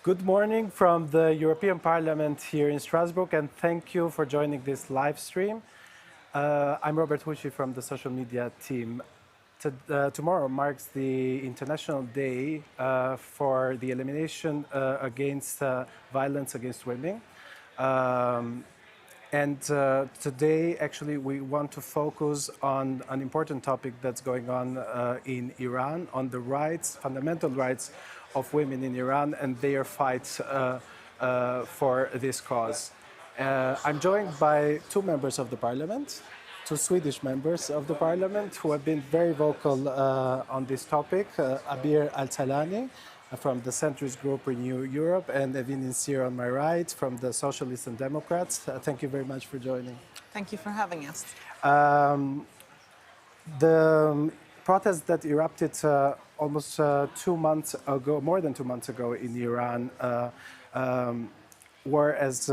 Good morning from the European Parliament here in Strasbourg, and thank you for joining this live stream. I'm Robert Hushi from the social media team. Tomorrow marks the International Day for the elimination against violence against women. Today, actually, we want to focus on an important topic that's going on in Iran, on the rights, fundamental rights of women in Iran and their fight for this cause. I'm joined by two members of the parliament, two Swedish members of the parliament who have been very vocal on this topic, Abir Al-Sahlani from the centrist group Renew Europe, and Evin Incir on my right from the Socialists and Democrats. Thank you very much for joining. Thank you for having us. The protests that erupted almost 2 months ago, more than 2 months ago in Iran, were as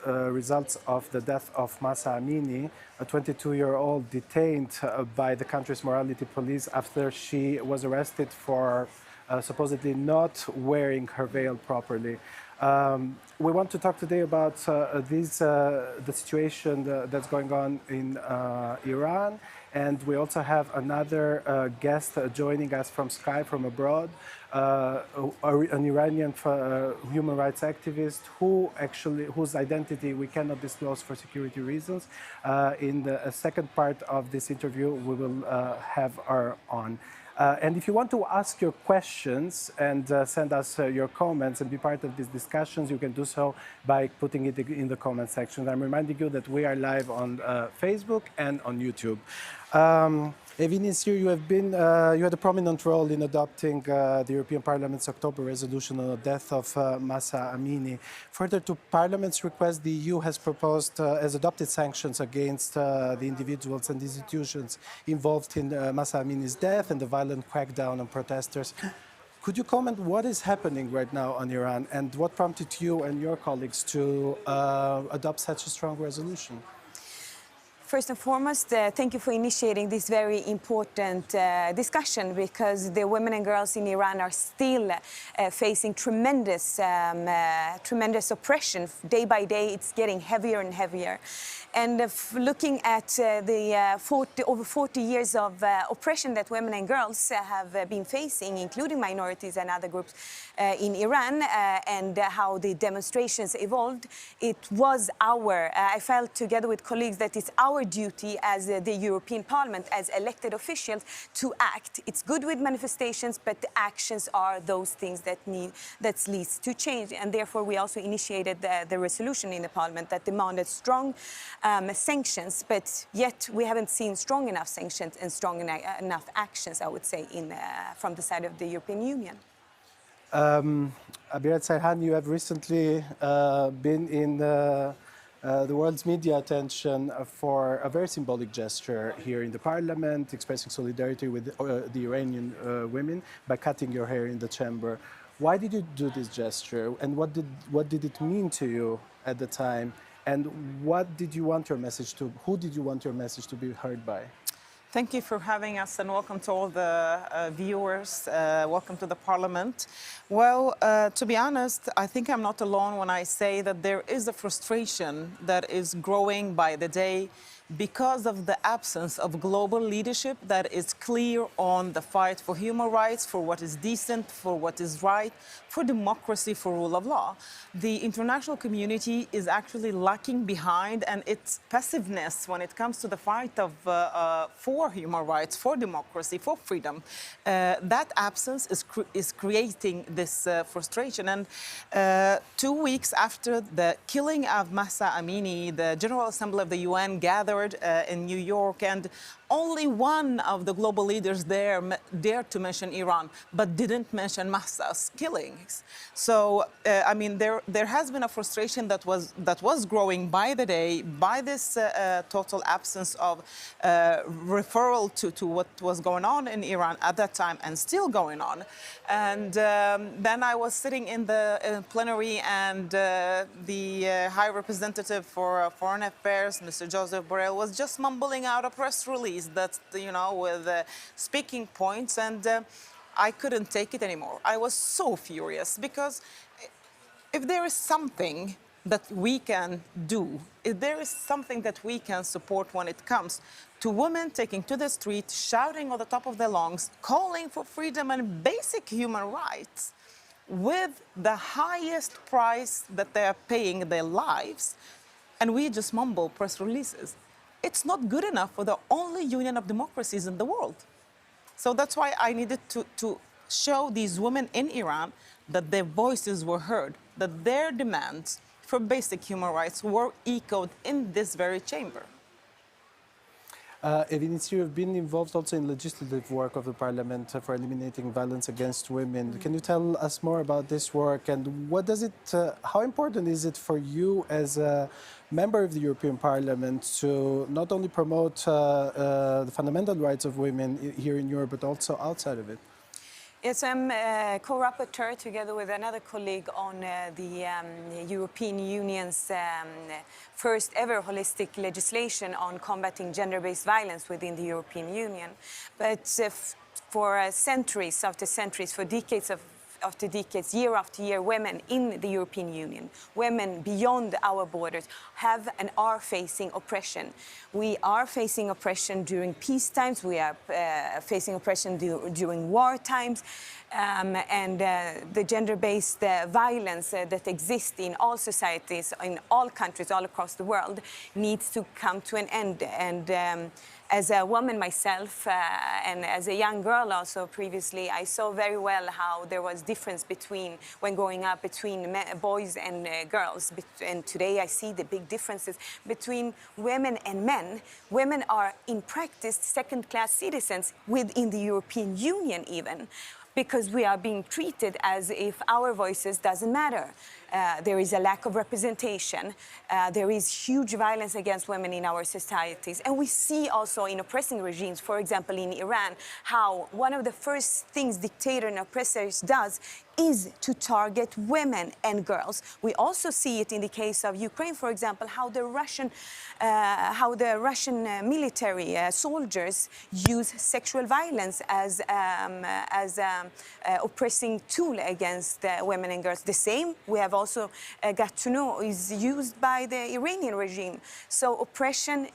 results of the death of Mahsa Amini, a 22-year-old detained by the country's morality police after she was arrested for supposedly not wearing her veil properly. We want to talk today about the situation that's going on in Iran, and we also have another guest joining us from Sky from abroad, an Iranian human rights activist whose identity we cannot disclose for security reasons. In the second part of this interview, we will have her on. And if you want to ask your questions and send us your comments and be part of these discussions, you can do so by putting it in the comment section. I'm reminding you that we are live on Facebook and on YouTube. Evin Incir, you had a prominent role in adopting the European Parliament's October resolution on the death of Mahsa Amini. Further to Parliament's request, the EU has adopted sanctions against the individuals and institutions involved in Mahsa Amini's death and the violent crackdown on protesters. Could you comment what is happening right now on Iran and what prompted you and your colleagues to adopt such a strong resolution? First and foremost, thank you for initiating this very important discussion, because the women and girls in Iran are still facing tremendous oppression. Day by day, it's getting heavier and heavier. And looking at the over 40 years of oppression that women and girls have been facing, including minorities and other groups in Iran, and how the demonstrations evolved, I felt together with colleagues that it's our duty as the European Parliament, as elected officials, to act. It's good with manifestations, but the actions are those things that leads to change. And therefore, we also initiated the resolution in the Parliament that demanded strong sanctions, but yet we haven't seen strong enough sanctions and strong enough actions, I would say, from the side of the European Union. Abir Al-Sahlani, you have recently been in the world's media attention for a very symbolic gesture here in the Parliament, expressing solidarity with the Iranian women by cutting your hair in the chamber. Why did you do this gesture, and what did it mean to you at the time? And who did you want your message to be heard by? Thank you for having us, and welcome to all the viewers. Welcome to the Parliament. Well, to be honest, I think I'm not alone when I say that there is a frustration that is growing by the day because of the absence of global leadership that is clear on the fight for human rights, for what is decent, for what is right, for democracy, for rule of law. The international community is actually lacking behind, and its passiveness when it comes to the fight for human rights, for democracy, for freedom. That absence is creating this frustration. And 2 weeks after the killing of Mahsa Amini, the General Assembly of the UN gathered in New York, and only one of the global leaders there dared to mention Iran, but didn't mention Mahsa's killings. So, I mean, there has been a frustration that was growing by the day by this total absence of referral to what was going on in Iran at that time and still going on. And then I was sitting in the plenary, and the High Representative for Foreign Affairs, Mr. Joseph Borrell, was just mumbling out a press release that, with speaking points, and I couldn't take it anymore. I was so furious because if there is something that we can do, if there is something that we can support when it comes to women taking to the street, shouting at the top of their lungs, calling for freedom and basic human rights, with the highest price that they are paying their lives, and we just mumble press releases, it's not good enough for the only union of democracies in the world. So that's why I needed to show these women in Iran that their voices were heard, that their demands for basic human rights were echoed in this very chamber. Evin Incir, you've been involved also in legislative work of the parliament for eliminating violence against women. Can you tell us more about this work, and what does it, how important is it for you as a member of the European Parliament to not only promote the fundamental rights of women here in Europe, but also outside of it? Yes, I'm a co-rapporteur together with another colleague on the European Union's first ever holistic legislation on combating gender-based violence within the European Union. But for centuries after centuries, for decades after decades, year after year, women in the European Union, women beyond our borders, have and are facing oppression. We are facing oppression during peace times, we are facing oppression during war times, and the gender-based violence that exists in all societies, in all countries, all across the world, needs to come to an end. And as a woman myself, and as a young girl also previously, I saw very well how there was difference between, when growing up, between boys and girls. And today I see the big differences between women and men. Women are in practice second-class citizens within the European Union even, because we are being treated as if our voices doesn't matter. There is a lack of representation. There is huge violence against women in our societies. And we see also in oppressing regimes, for example, in Iran, how one of the first things dictators and oppressors does is to target women and girls. We also see it in the case of Ukraine, for example, how the Russian military soldiers use sexual violence as oppressing tool against women and girls. The same we have also got to know is used by the Iranian regime. So oppression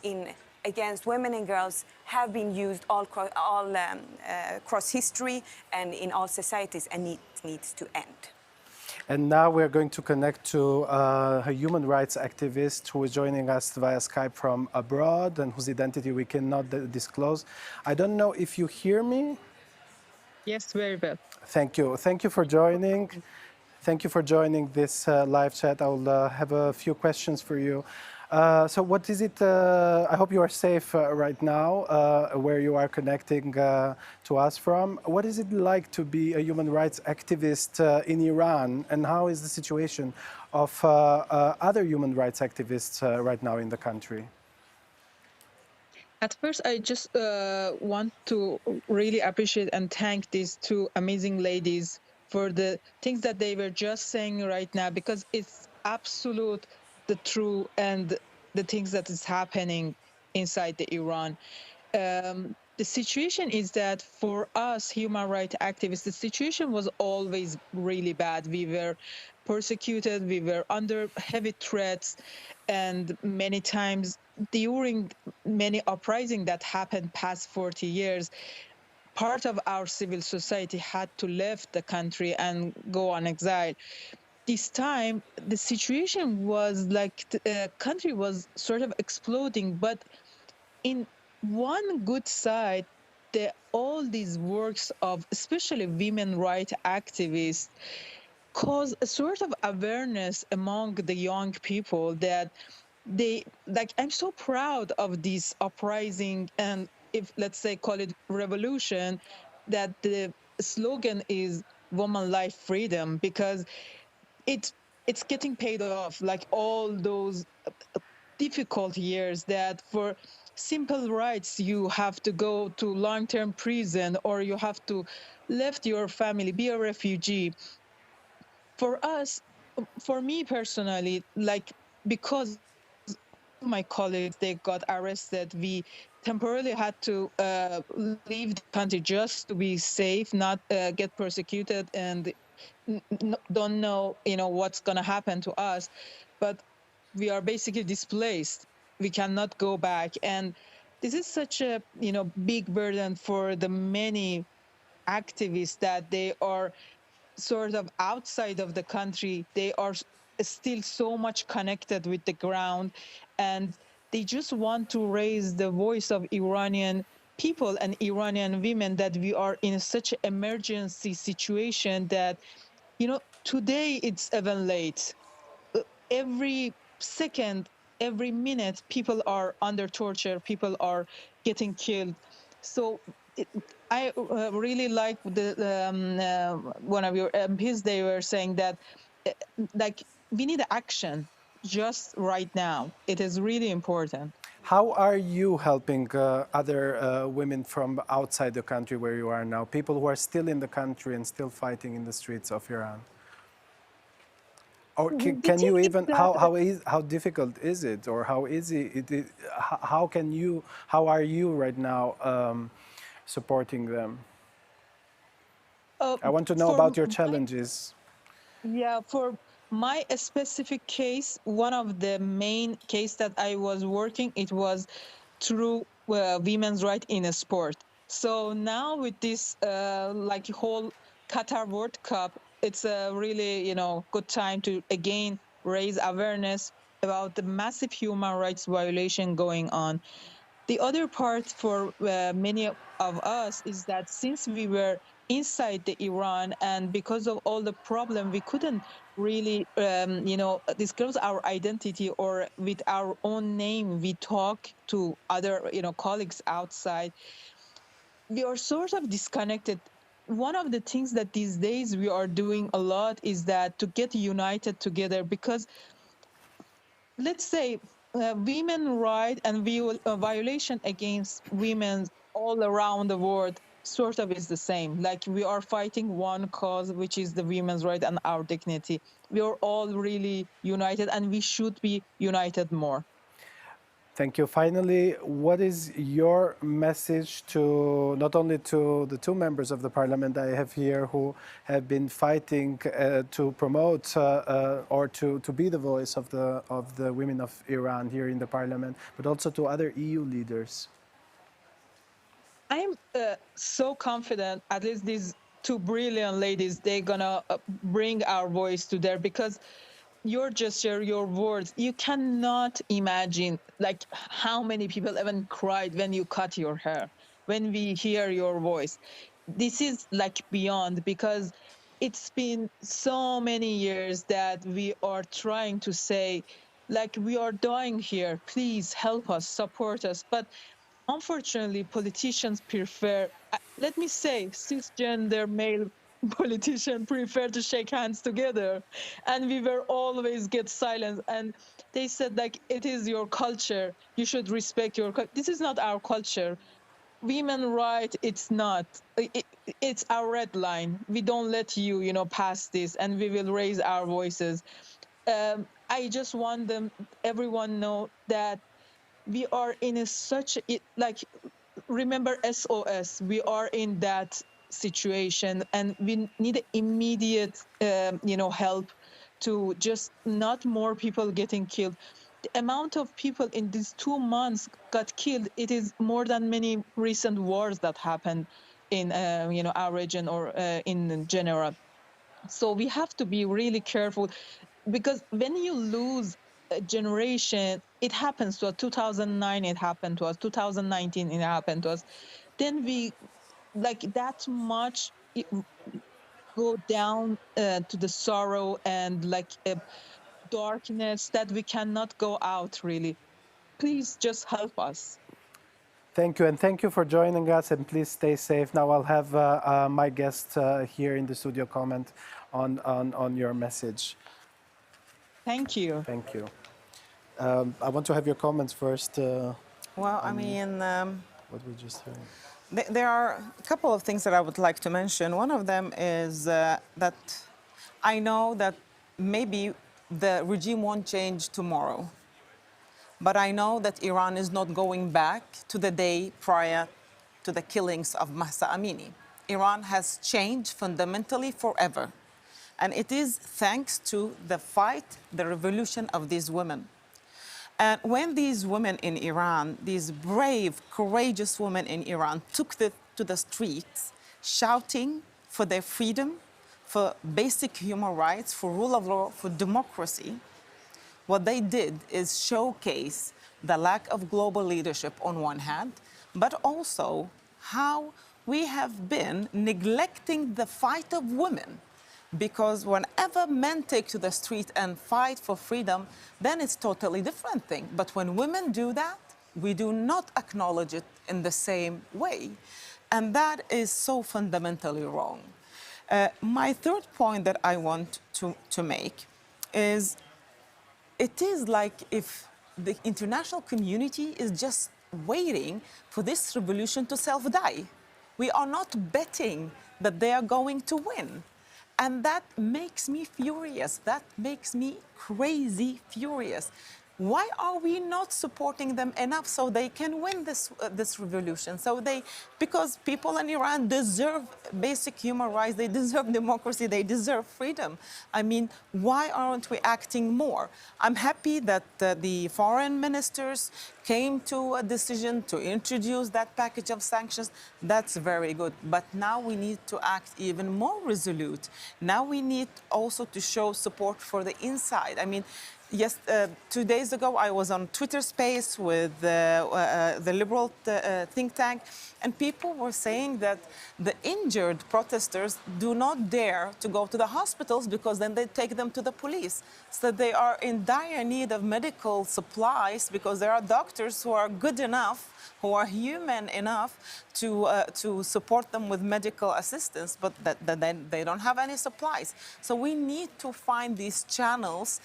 against women and girls have been used all across history and in all societies, and it needs to end. And now we're going to connect to a human rights activist who is joining us via Skype from abroad and whose identity we cannot disclose. I don't know if you hear me. Yes, very well. Thank you. Thank you for joining. Thank you for joining this live chat. I will have a few questions for you. So what is it, I hope you are safe right now, where you are connecting to us from. What is it like to be a human rights activist in Iran, and how is the situation of other human rights activists right now in the country? At first, I just want to really appreciate and thank these two amazing ladies for the things that they were just saying right now, because it's absolute the true and the things that is happening inside the Iran. The situation is that for us human rights activists, the situation was always really bad. We were persecuted, we were under heavy threats, and many times during many uprisings that happened past 40 years, part of our civil society had to leave the country and go on exile. This time, the situation was like the country was sort of exploding, but in one good side, all these works of especially women rights activists cause a sort of awareness among the young people that they, like, I'm so proud of this uprising, and if, let's say, call it revolution, that the slogan is woman life freedom, because it's getting paid off, like all those difficult years that for simple rights you have to go to long-term prison, or you have to left your family, be a refugee. For us, for me personally, like, because my colleagues, they got arrested, we temporarily had to leave the country just to be safe, not get persecuted and don't know, what's going to happen to us, but we are basically displaced. We cannot go back. And this is such a, big burden for the many activists that they are sort of outside of the country. They are still so much connected with the ground, and they just want to raise the voice of Iranian people and Iranian women, that we are in such an emergency situation that, today it's even late. Every second, every minute, people are under torture, people are getting killed. So I really like one of your MPs. They were saying that, uh, like, we need action just right now. It is really important. How are you helping other women from outside the country where you are now, people who are still in the country and still fighting in the streets of Iran? Or The can thing you is even, that how difficult is it, or how easy it is, how are you right now supporting them? uh, I want to know for about your my challenges. Yeah, for my specific case, one of the main case that I was working, it was through women's right in a sport. So now with this like whole Qatar World Cup, it's a really, good time to again raise awareness about the massive human rights violation going on. The other part for many of us is that since we were inside the Iran, and because of all the problem, we couldn't really, disclose our identity, or with our own name, we talk to other, colleagues outside. We are sort of disconnected. One of the things that these days we are doing a lot is that to get united together, because let's say women right and violation against women all around the world sort of is the same. Like, we are fighting one cause, which is the women's right and our dignity. We are all really united, and we should be united more. Thank you. Finally, what is your message to not only to the two members of the parliament I have here who have been fighting to promote or to be the voice of the women of Iran here in the parliament, but also to other EU leaders? I'm so confident, at least these two brilliant ladies, they're gonna bring our voice to there, because your gesture, your words, you cannot imagine like how many people even cried when you cut your hair, when we hear your voice. This is like beyond, because it's been so many years that we are trying to say, like, we are dying here, please help us, support us. But unfortunately, politicians prefer, let me say, cisgender male politicians prefer to shake hands together, and we were always get silence. And they said, like, it is your culture, you should respect your this is not our culture. Women right, it's not, it's our red line. We don't let you, pass this, and we will raise our voices. I just want everyone know that we are in such like, remember SOS, we are in that situation, and we need immediate help to just not more people getting killed. The amount of people in these 2 months got killed, it is more than many recent wars that happened in our region, or in general. So we have to be really careful, because when you lose a generation, it happens to us. 2009 it happened to us, 2019 it happened to us. Then we, like, that much go down to the sorrow and like a darkness that we cannot go out, really. Please just help us. Thank you, and thank you for joining us, and please stay safe. Now I'll have my guest here in the studio comment on your message. Thank you. Thank you. I want to have your comments first. Well, I mean, What we just heard. there are a couple of things that I would like to mention. One of them is that I know that maybe the regime won't change tomorrow, but I know that Iran is not going back to the day prior to the killings of Mahsa Amini. Iran has changed fundamentally forever. And it is thanks to the fight, the revolution of these women. And when these women in Iran, these brave, courageous women in Iran took to the streets, shouting for their freedom, for basic human rights, for rule of law, for democracy, what they did is showcase the lack of global leadership on one hand, but also how we have been neglecting the fight of women. Because whenever men take to the street and fight for freedom, then it's totally different thing. But when women do that, we do not acknowledge it in the same way. And that is so fundamentally wrong. My third point that I want to make is it is like if the international community is just waiting for this revolution to self-die. We are not betting that they are going to win. And that makes me furious. That makes me crazy furious. Why are we not supporting them enough so they can win this revolution? Because people in Iran deserve basic human rights, they deserve democracy, they deserve freedom. I mean, why aren't we acting more? I'm happy that the foreign ministers came to a decision to introduce that package of sanctions. That's very good. But now we need to act even more resolute. Now we need also to show support for the inside. I mean, yes, 2 days ago, I was on Twitter Space with the liberal think tank, and people were saying that the injured protesters do not dare to go to the hospitals because then they take them to the police. So they are in dire need of medical supplies because there are doctors who are good enough, who are human enough to support them with medical assistance, but then they don't have any supplies. So we need to find these channels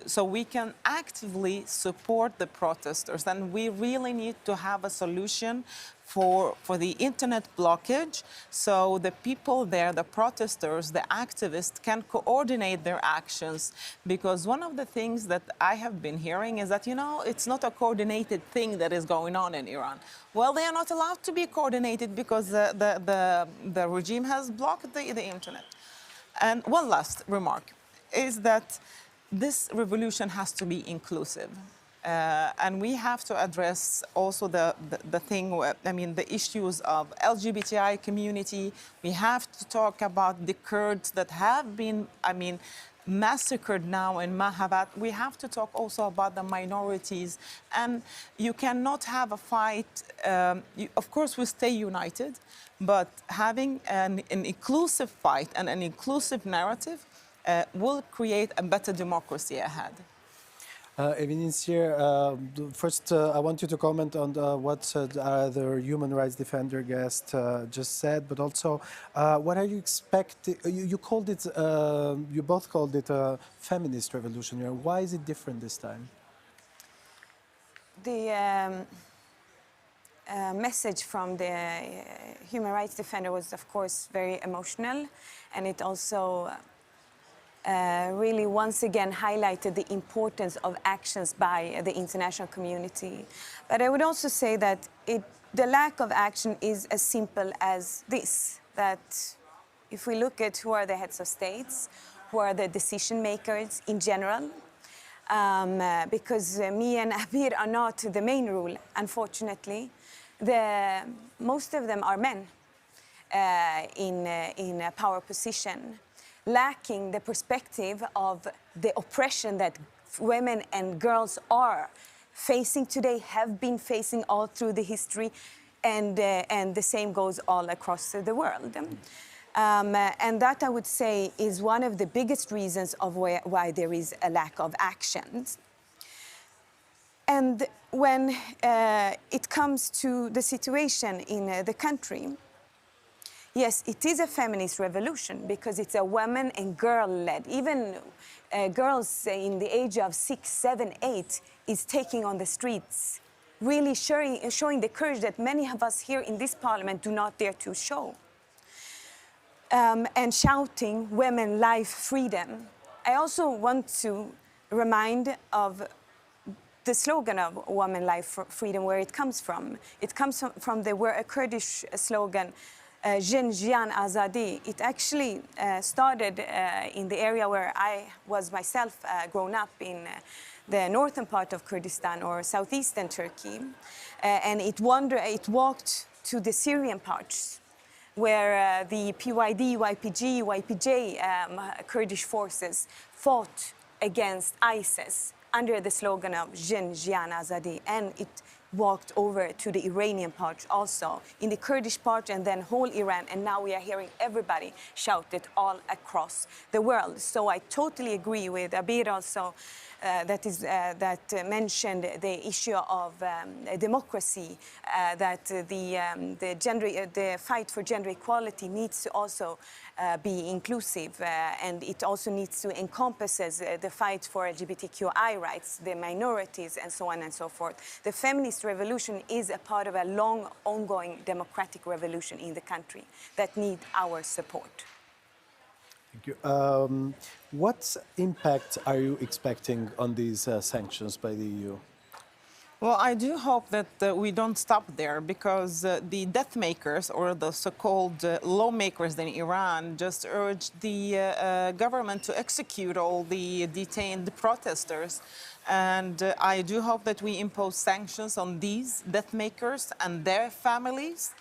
so we can actively support the protesters. And we really need to have a solution for the internet blockage, so the people there, the protesters, the activists, can coordinate their actions. Because one of the things that I have been hearing is that, you know, it's not a coordinated thing that is going on in Iran. Well, they are not allowed to be coordinated because the regime has blocked the internet. And one last remark is that this revolution has to be inclusive. And we have to address also the issues of LGBTI community. We have to talk about the Kurds that have been, massacred now in Mahabat. We have to talk also about the minorities. And you cannot have a fight. Of course, we stay united, but having an inclusive fight and an inclusive narrative will create a better democracy ahead. Evin Incir, first I want you to comment on what the human rights defender guest just said, but also what are you expecting? You called it, you both called it a feminist revolution. Why is it different this time? The message from the human rights defender was, of course, very emotional, and it also really once again highlighted the importance of actions by the international community. But I would also say that the lack of action is as simple as this, that if we look at who are the heads of states, who are the decision makers in general, because me and Abir are not the main rule, unfortunately, most of them are men in a power position, lacking the perspective of the oppression that women and girls are facing today, have been facing all through the history, and the same goes all across the world. And that, I would say, is one of the biggest reasons of why there is a lack of action. And when it comes to the situation in the country, yes, it is a feminist revolution because it's a woman and girl-led. Even girls in the age of 6, 7, 8 is taking on the streets, really showing the courage that many of us here in this parliament do not dare to show. And shouting, women, life, freedom. I also want to remind of the slogan of woman, life, freedom, where it comes from. It comes from the Kurdish slogan, Jin Jian Azadi, it actually started in the area where I was myself grown up in the northern part of Kurdistan or southeastern Turkey. And it walked to the Syrian parts where the PYD, YPG, YPJ Kurdish forces fought against ISIS under the slogan of Jin Jian Azadi. And it walked over to the Iranian part also, in the Kurdish part and then whole Iran. And now we are hearing everybody shout it all across the world. So I totally agree with Abir also that mentioned the issue of democracy, that the fight for gender equality needs to also be inclusive, and it also needs to encompasses the fight for LGBTQI rights, the minorities, and so on and so forth. The feminist revolution is a part of a long, ongoing democratic revolution in the country that needs our support. Thank you. What impact are you expecting on these sanctions by the EU? Well, I do hope that we don't stop there, because the death makers, or the so-called lawmakers in Iran, just urged the government to execute all the detained protesters. And I do hope that we impose sanctions on these death makers and their families,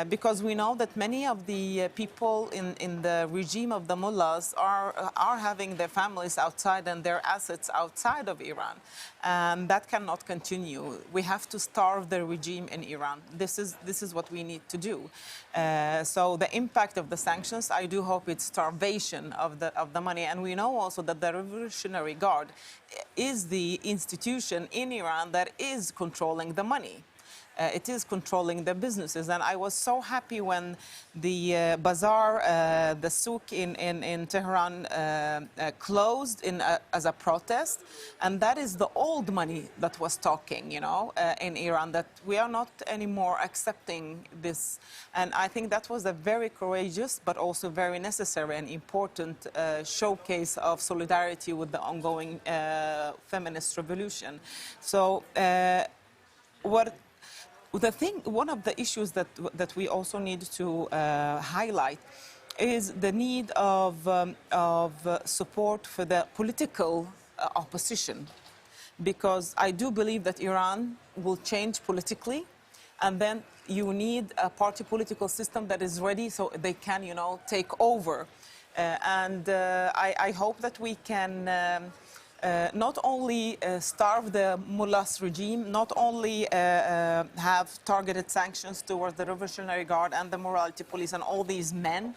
because we know that many of the people in the regime of the mullahs are having their families outside and their assets outside of Iran. And that cannot continue. We have to starve the regime in Iran. This is what we need to do. So the impact of the sanctions, I do hope it's starvation of the money. And we know also that the Revolutionary Guard is the institution in Iran that is controlling the money. It is controlling the businesses. And I was so happy when the bazaar, the souk in Tehran closed as a protest. And that is the old money that was talking, you know, in Iran, that we are not anymore accepting this. And I think that was a very courageous, but also very necessary and important showcase of solidarity with the ongoing feminist revolution. So one of the issues that we also need to highlight is the need of support for the political opposition, because I do believe that Iran will change politically, and then you need a party political system that is ready so they can, you know, take over. I hope that we can not only starve the mullahs regime, not only have targeted sanctions towards the Revolutionary Guard and the morality police and all these men,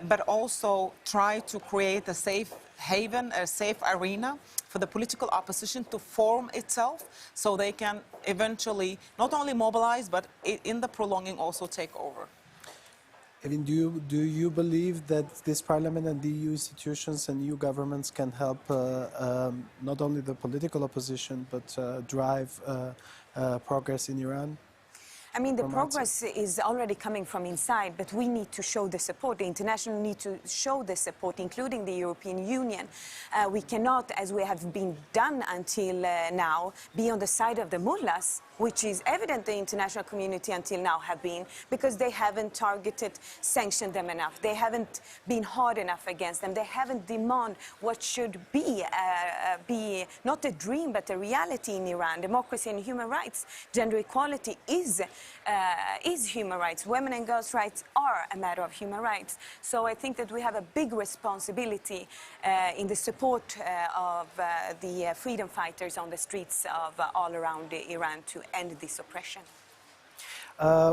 but also try to create a safe haven, a safe arena for the political opposition to form itself, so they can eventually not only mobilize, but in the prolonging also take over. Evin, do you believe that this parliament and the EU institutions and EU governments can help not only the political opposition, but drive progress in Iran? I mean, the progress is already coming from inside, but we need to show the support. The international need to show the support, including the European Union. We cannot, as we have been done until now, be on the side of the mullahs, which is evident the international community until now have been, because they haven't targeted, sanctioned them enough. They haven't been hard enough against them. They haven't demanded what should be not a dream, but a reality in Iran. Democracy and human rights. Gender equality is human rights. Women and girls' rights are a matter of human rights. So I think that we have a big responsibility in the support of the freedom fighters on the streets of all around Iran to end this oppression.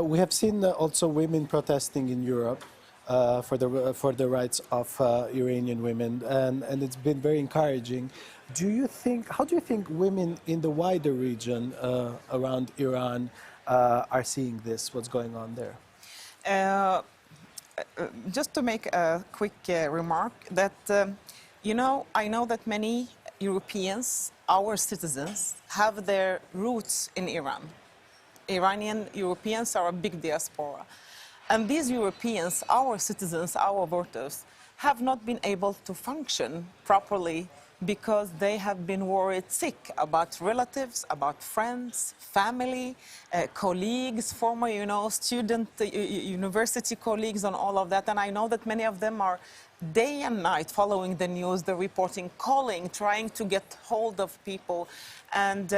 We have seen also women protesting in Europe for the rights of Iranian women, and it's been very encouraging. How do you think women in the wider region around Iran are seeing this? What's going on there? Just to make a quick remark, that you know, I know that many Europeans, our citizens, have their roots in Iran. Iranian Europeans are a big diaspora. And these Europeans, our citizens, our voters, have not been able to function properly because they have been worried sick about relatives, about friends, family, colleagues, former, student, university colleagues and all of that. And I know that many of them are day and night following the news, the reporting, calling, trying to get hold of people. And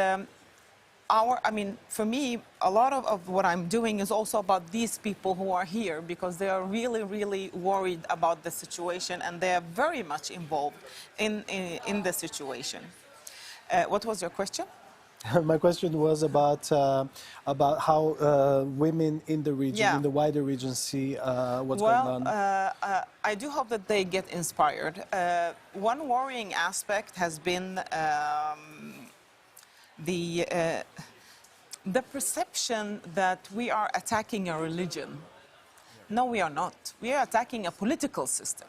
for me, a lot of what I'm doing is also about these people who are here, because they are really, really worried about the situation, and they are very much involved in the situation. What was your question? My question was about how women in the region, in the wider region, see what's going on. I do hope that they get inspired. One worrying aspect has been the perception that we are attacking a religion. No, we are not. We are attacking a political system.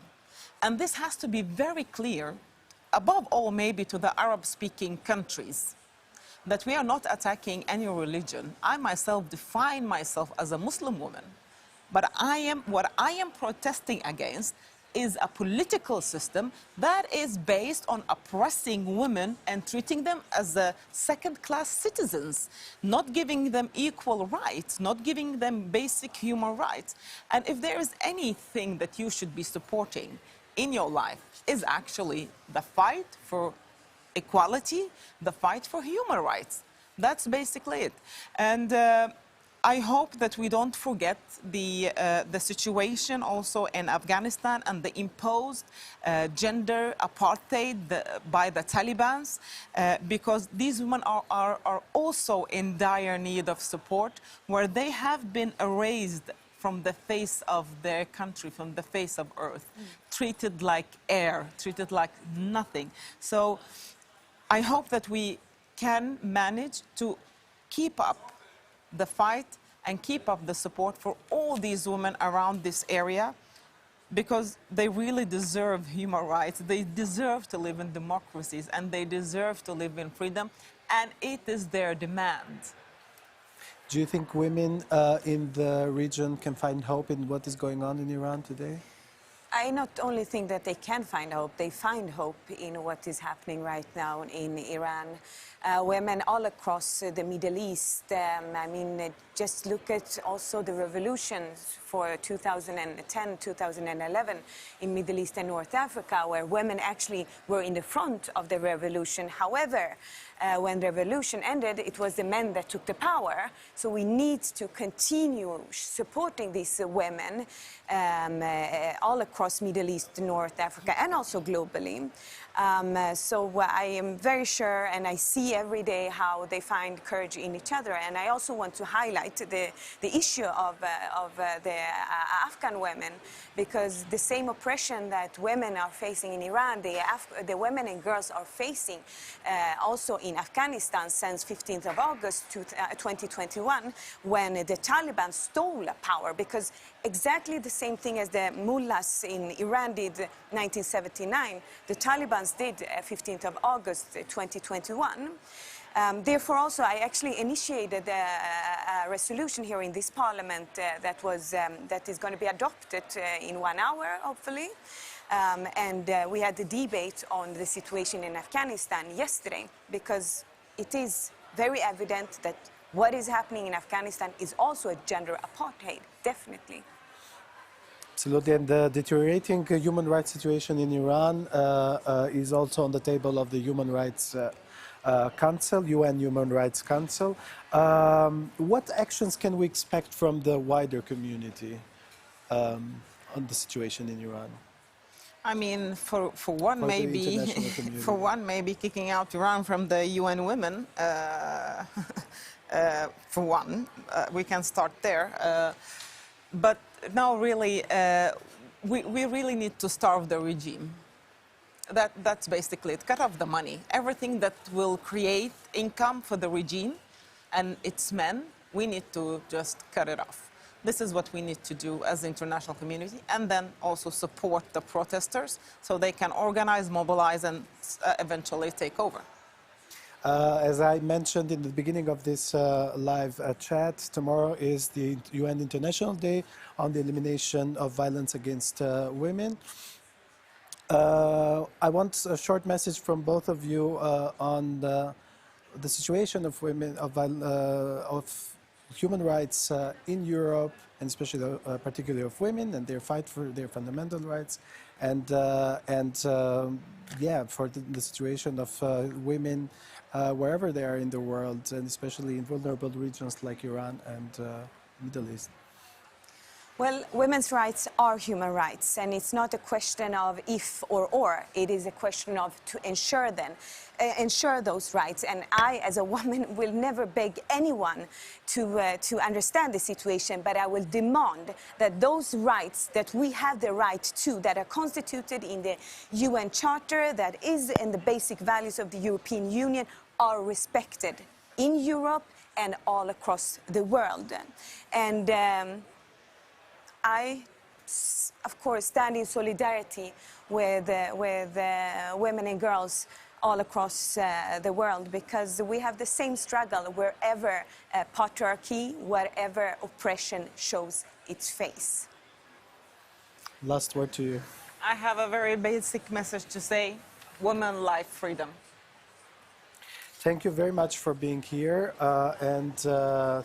And this has to be very clear, above all maybe to the Arab-speaking countries, that we are not attacking any religion. I myself define myself as a Muslim woman, but what I am protesting against is a political system that is based on oppressing women and treating them as second-class citizens, not giving them equal rights, not giving them basic human rights. And if there is anything that you should be supporting in your life, is actually the fight for equality, the fight for human rights. That's basically it. And I hope that we don't forget the situation also in Afghanistan and the imposed gender apartheid by the Taliban, because these women are also in dire need of support, where they have been erased from the face of their country, from the face of earth, treated like air, treated like nothing. So I hope that we can manage to keep up the fight and keep up the support for all these women around this area, because they really deserve human rights. They deserve to live in democracies, and they deserve to live in freedom, and it is their demand. Do you think women in the region can find hope in what is going on in Iran today? I not only think that they can find hope, they find hope in what is happening right now in Iran. Women all across the Middle East, just look at also the revolutions for 2010, 2011 in Middle East and North Africa, where women actually were in the front of the revolution. However, when the revolution ended, it was the men that took the power. So we need to continue supporting these women all across Middle East, North Africa, and also globally. So I am very sure, and I see every day how they find courage in each other. And I also want to highlight the issue of the Afghan women, because the same oppression that women are facing in Iran, the women and girls are facing also in Afghanistan since 15th of August 2021, when the Taliban stole power, because exactly the same thing as the mullahs in Iran did 1979, the Taliban did 15th of August 2021. Therefore, also, I actually initiated a resolution here in this parliament that is going to be adopted in 1 hour, hopefully. And we had the debate on the situation in Afghanistan yesterday, because it is very evident that what is happening in Afghanistan is also a gender apartheid, definitely. Absolutely, and the deteriorating human rights situation in Iran is also on the table of the Human Rights Council, UN Human Rights Council. What actions can we expect from the wider community on the situation in Iran? I mean, for one, maybe kicking out Iran from the UN Women. For one, we can start there. But no, really, we really need to starve the regime. That's basically it. Cut off the money. Everything that will create income for the regime and its men, we need to just cut it off. This is what we need to do as the international community, and then also support the protesters so they can organize, mobilize, and eventually take over. As I mentioned in the beginning of this live chat, tomorrow is the UN International Day on the Elimination of Violence Against Women. I want a short message from both of you on the situation of women, of human rights in Europe, and especially particularly of women and their fight for their fundamental rights, and yeah, for the situation of women wherever they are in the world, and especially in vulnerable regions like Iran and Middle East. Well, women's rights are human rights, and it's not a question of if or. It is a question of to ensure them, ensure those rights. And I, as a woman, will never beg anyone to understand the situation, but I will demand that those rights that we have the right to, that are constituted in the UN Charter, that is in the basic values of the European Union, are respected in Europe and all across the world. And I, of course, stand in solidarity with women and girls all across the world, because we have the same struggle wherever patriarchy, wherever oppression shows its face. Last word to you. I have a very basic message to say: women, life, freedom. Thank you very much for being here, and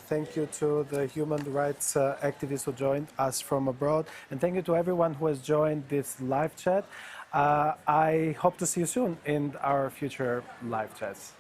thank you to the human rights activists who joined us from abroad, and thank you to everyone who has joined this live chat. I hope to see you soon in our future live chats.